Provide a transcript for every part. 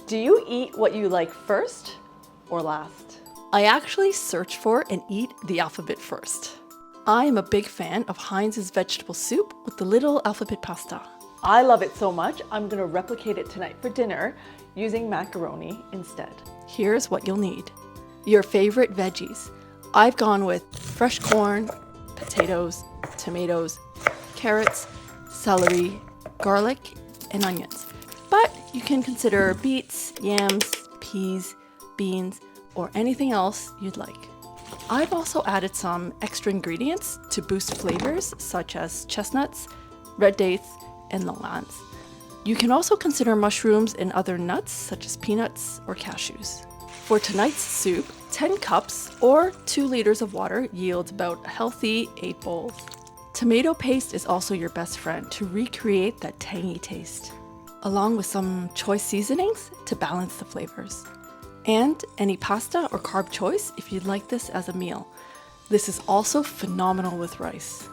Do you eat what you like first or last? I actually search for and eat the alphabet first. I am a big fan of Heinz's vegetable soup with the little alphabet pasta. I love it so much, I'm gonna replicate it tonight for dinner using macaroni instead. Here's what you'll need. Your favorite veggies. I've gone with fresh corn, potatoes, tomatoes, carrots, celery, garlic, and onions. But you can consider beets, yams, peas, beans, or anything else you'd like. I've also added some extra ingredients to boost flavors such as chestnuts, red dates, and longanize. You can also consider mushrooms and other nuts such as peanuts or cashews. For tonight's soup, 10 cups or 2 liters of water yields about a healthy 8 bowls. Tomato paste is also your best friend to recreate that tangy taste, along with some choice seasonings to balance the flavors. And any pasta or carb choice if you'd like this as a meal. This is also phenomenal with rice.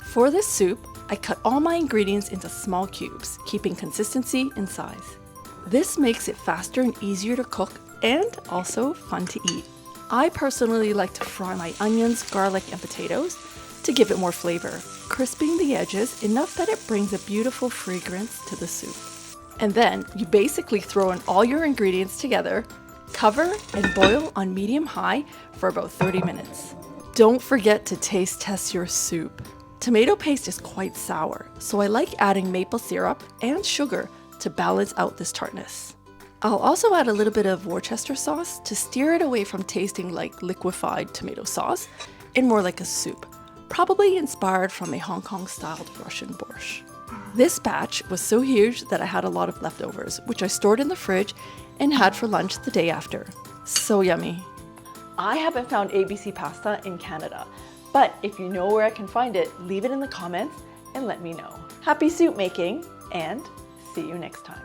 For this soup, I cut all my ingredients into small cubes, keeping consistency and size. This makes it faster and easier to cook and also fun to eat. I personally like to fry my onions, garlic, and potatoes to give it more flavor, crisping the edges enough that it brings a beautiful fragrance to the soup. And then you basically throw in all your ingredients together, cover and boil on medium-high for about 30 minutes. Don't forget to taste test your soup. Tomato paste is quite sour, so I like adding maple syrup and sugar to balance out this tartness. I'll also add a little bit of Worcester sauce to steer it away from tasting like liquefied tomato sauce and more like a soup, probably inspired from a Hong Kong-styled Russian borscht. This batch was so huge that I had a lot of leftovers, which I stored in the fridge and had for lunch the day after. So yummy. I haven't found ABC pasta in Canada, but if you know where I can find it, leave it in the comments and let me know. Happy soup making, and see you next time.